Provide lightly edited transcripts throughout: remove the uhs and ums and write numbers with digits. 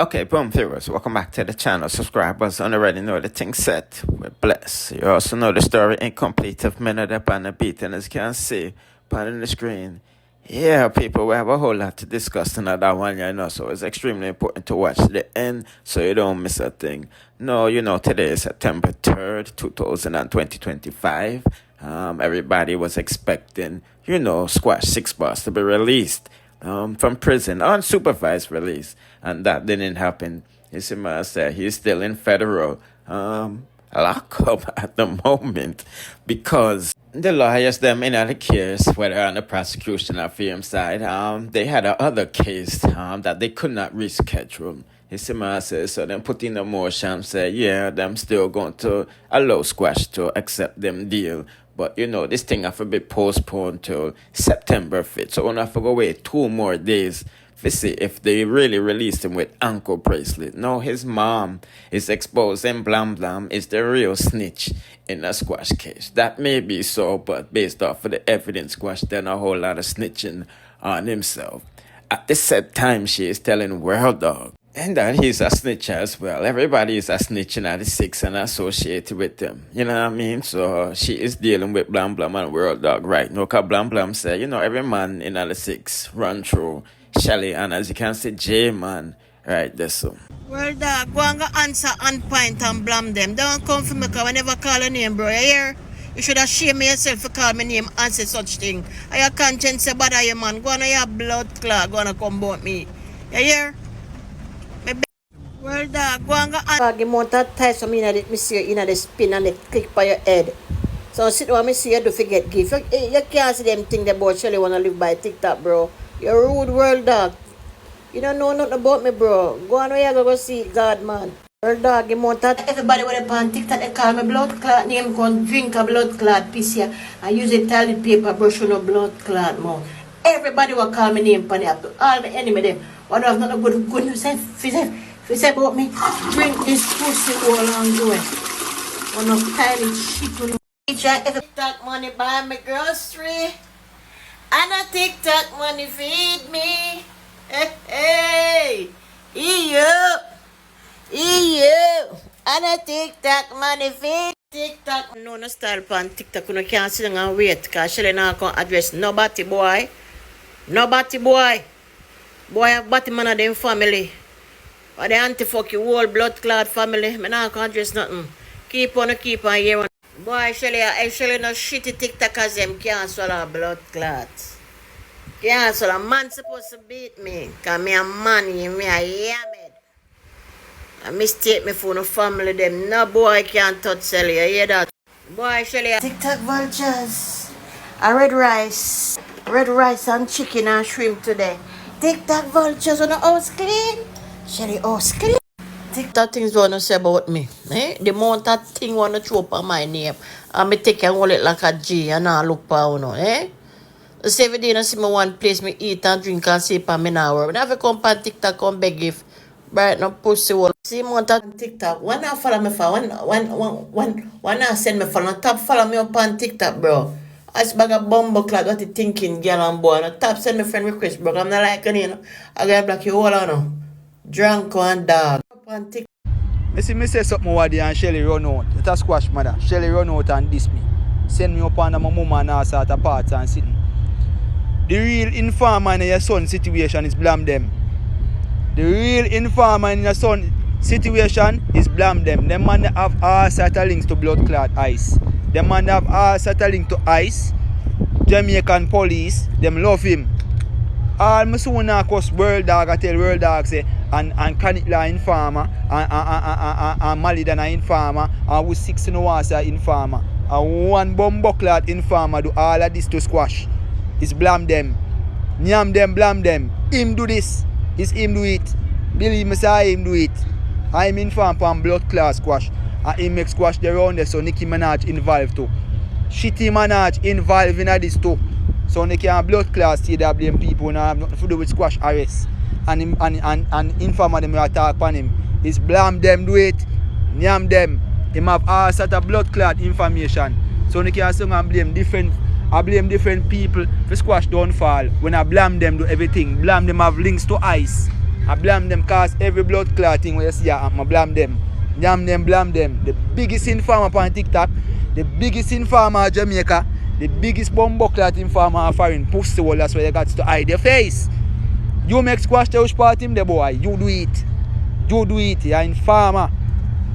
Okay, boom, viewers, welcome back to the channel. Subscribers already know the thing set. We're blessed. You also know the story incomplete of minute up on the beat, and as you can see, on the screen. Yeah, people, we have a whole lot to discuss in that one, you know, so it's extremely important to watch the end so you don't miss a thing. No, you know, today is September 3rd, 2025. Everybody was expecting, you know, Squash 6 Boss to be released from prison, unsupervised release, and that didn't happen. You see, I said he's still in federal lockup at the moment because the lawyers them in the case, whether on the prosecution or film side, they had another case that they could not reschedule. You see, I said, so then put in a motion, say, yeah, them still going to allow Squash to accept them deal. But, you know, this thing have to be postponed till September 5th. So we'll have to go wait 2 more days to see if they really released him with ankle bracelet. No, his mom is exposing Blam Blam is the real snitch in a Squash case. That may be so, but based off of the evidence, Squash done a whole lot of snitching on himself. At the same time, she is telling World Dawg and that he's a snitch as well. Everybody is a snitch in the 6 and associated with them. You know what I mean? So she is dealing with Blam Blam and World Dawg right now. Because Blam Blam said, you know, every man in the 6 run through Shelly, and as you can see, J-Man right there. So World Dawg, go and go answer on point and Blamdem. Don't come for me because I never call a name, bro. You hear? You should have shamed yourself for calling my name and say such thing. And your conscience say bother you, man. Go on your blood clot. Go on come about me. You hear? World Dawg, go and go answer. You want that tie some in it, me see you in the spin and the click by your head. So sit down, me see you do forget gift. You can't see them thing about Shelly wanna live by TikTok, bro. You're rude, World Dawg. You don't know nothing about me, bro. Go on where you go see God, man. World Dawg, you want that? Everybody with a on TikTok, they call me blood clot name, come drink a blood clot piece here. I use a toilet paper brush on a blood clot mouth. Everybody will call me name, pan up. All the enemy them. One of them not good goodness. If you say about me, drink this pussy all along the way. One of tiny shit on the TikTok money buy me grocery. And a TikTok money feed me. Hey, EU. And a TikTok money feed. TikTok. No style pan TikTok. You can't sit down and wait. Because Shelly not going to address nobody, boy. Nobody, boy. Boy have body man of them family. But the anti-fuck you whole blood clot family. Me not going to address nothing. Keep on here. Boy, Shelly no shitty TikTokers them can't swallow blood clots. Can't swallow. Man supposed to beat me. Because me a man, me a yammed. I mistake me for no family them. No boy can't touch Shelly. You hear that? Boy, Shelly. TikTok vultures. A red rice and chicken and shrimp today. TikTok vultures on the house clean. Shelly house clean. TikTok things wanna say about me. The amount that thing wanna throw up on my name. And me take and hold it like a G and I look for So every day I see me one place me eat and drink and sleep and me now work. When I come on TikTok come beg if bright no pussy wall. See me on TikTok. When I follow me for when I send me for no top follow me up on TikTok, bro. As bag of bumbo clock got it thinking girl and boy. No top send me friend request, bro. I'm not like you know. I got black you all on. Drunk and dog. I see me say something over there and Shelly run out. It's a Squash mother. Shelly run out and diss me. Send me up under my mama and ass at a party and sitting. The real informer in your son situation is Blamdem. The real informer in your son situation is Blamdem. Them man have all sort of links to blood clot ice. Them man have all sort of links to ice. Jamaican police, them love him. All my son now cause World Dawg, I tell World Dawg say and Canicla informer and Malidana informer and who 6 in the water informer and one bumbleclad informer do all of this to Squash. It's Blamdem. Nyam them, Blamdem. Him do this. It's him do it. Believe me, say him do it. I'm informed on blood class Squash. And him make Squash the round there so Nicki Minaj involved too. Shitty Minaj involved in this too. So they can blood class see that blame people and have nothing to do with Squash arrest. And informer them will attack on him. It's Blamdem do it. Nyam them. Him have all sort of blood clot information. So they can sing and blame different people for Squash downfall. When I blame them do everything. Blamdem have links to ice. I blame them cause every blood clot thing where you see I blame them. Blam them. The biggest informer on TikTok, the biggest informer of Jamaica, the biggest bumbo clot informer of foreign pussy hole, that's where you got to hide your face. You make squash the hush part him the boy. You do it. You do it. You're informer.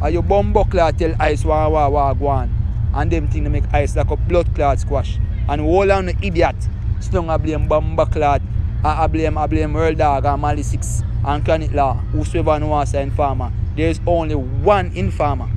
And you bumbo clot tell ice go on. And them thing to make ice like a blood clot squash. And hold on the idiot. Stung a blame bumbo clot. I blame World Dawg and Mali 6 and Chronic Law. Whosoever knows an informer. There is only one informer.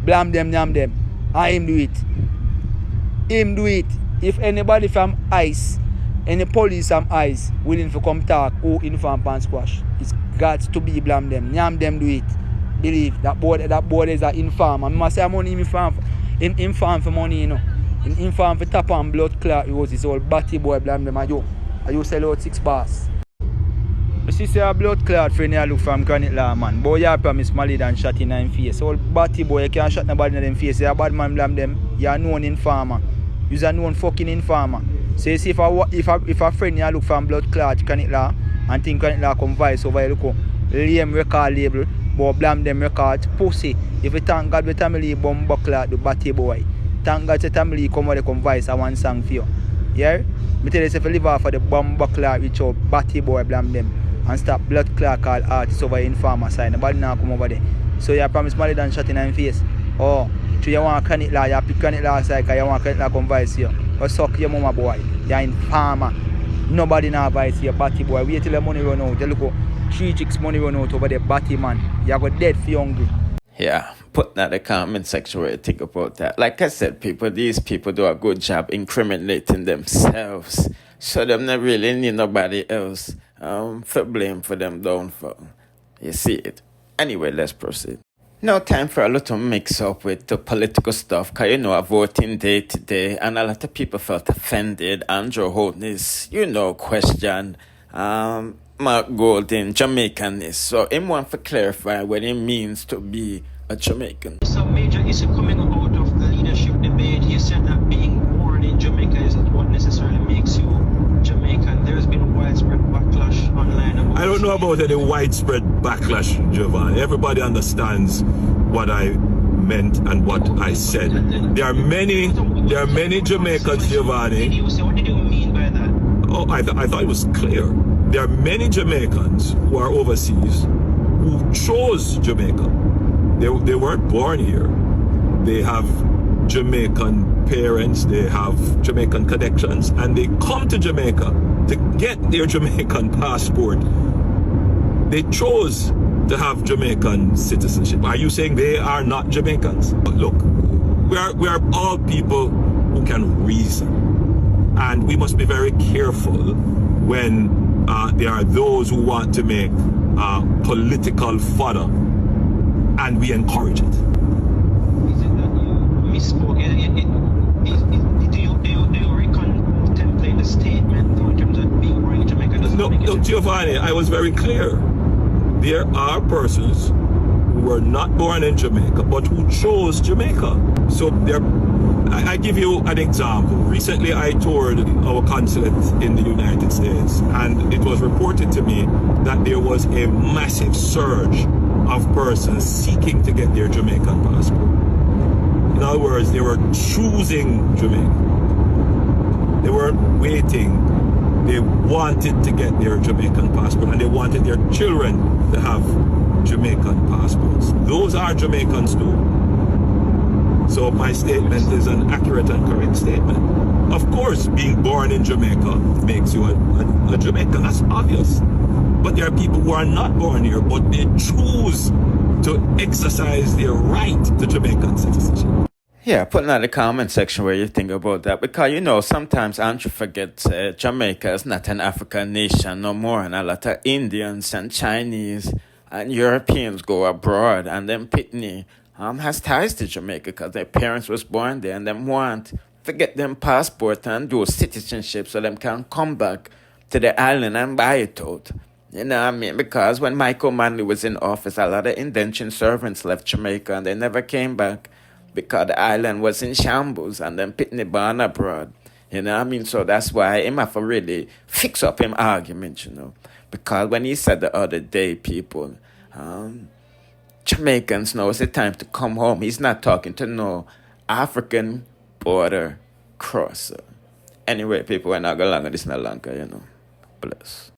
Blamdem. And him do it. Him do it. If anybody from ICE, any police from ICE willing to come talk who inform pan squash, it's got to be Blamdem. Them do it. Believe that board is an informer. I must say I'm only inform for money, you know. Inform for tap on blood clot roses, all batty boy Blamdem. I you sell out 6 bars. You see a blood clot friend I look from Chronic Law, man. Boy, you promise Mali than shot in him face. All batty boy, you can't shot nobody in them face. You're a bad man, Blamdem. You're a known informer. You're a known fucking informer. So you see if a friend you look from blood clot Chronic Law and think Chronic Law come vice over, you look lame record label, but Blamdem record pussy. If you thank God with family bumbo clot the batty boy. Thank God to family come over come vice a one song for you. Yeah? Me tell you if you live off of the bumbo clot with your batty boy Blamdem. And stop blood clot called artists over informer side. Nobody now come over there. So you promise Mali than shot in him face. Oh, so you want Chronic Law, you pick Chronic Law side because you want Chronic Law come vice you. Or suck your mama boy. You're informer. Nobody now vice you, batty boy. Wait till the money run out. You look how 3 chicks money run out over there, batty man. You go dead for hungry. Yeah, put that in the comment section where you think about that. Like I said, these people do a good job incriminating themselves. So them not really need nobody else for blame for them downfall. You see it. Anyway, let's proceed. Now time for a little mix up with the political stuff, because you know a voting day today and a lot of people felt offended. Andrew Holtness, questioned Mark Golden Jamaican. So him want to clarify what it means to be a Jamaican. Some major issue coming out of the leadership debate. He said that being born in Jamaica is not what necessarily makes you Jamaican. There's been widespread backlash online about I don't know about any widespread backlash, Jovan. Everybody understands what I meant and what I said. There are many Jamaicans, Giovanni. What did you mean by that? Oh, I thought it was clear. There are many Jamaicans who are overseas who chose Jamaica. They weren't born here. They have Jamaican parents, they have Jamaican connections, and they come to Jamaica to get their Jamaican passport. They chose to have Jamaican citizenship. Are you saying they are not Jamaicans? Look, we are all people who can reason, and we must be very careful when there are those who want to make political fodder, and we encourage it. Is it that you misspoke? Do you contemplate the statement in terms of being born in Jamaica? No, Giovanni, I was very clear. There are persons who were not born in Jamaica, but who chose Jamaica. So I give you an example. Recently, I toured our consulate in the United States, and it was reported to me that there was a massive surge of persons seeking to get their Jamaican passport. In other words, they were choosing Jamaica. They weren't waiting. They wanted to get their Jamaican passport, and they wanted their children to have Jamaican passports. Those are Jamaicans too. So my statement is an accurate and correct statement. Of course, being born in Jamaica makes you a Jamaican. That's obvious. But there are people who are not born here, but they choose to exercise their right to Jamaican citizenship. Yeah, put in the comment section where you think about that, because sometimes Andrew forgets Jamaica is not an African nation no more, and a lot of Indians and Chinese and Europeans go abroad, and then Pitney has ties to Jamaica because their parents was born there, and them want to get them passport and do citizenship so them can come back to the island and buy it out. You know what I mean? Because when Michael Manley was in office, a lot of indentured servants left Jamaica and they never came back because the island was in shambles, and then Pitney born abroad. You know what I mean? So that's why him have to really fix up him argument, Because when he said the other day, people, Jamaicans know it's the time to come home. He's not talking to no African border crosser. Anyway, people, we're not going to this no longer, Bless.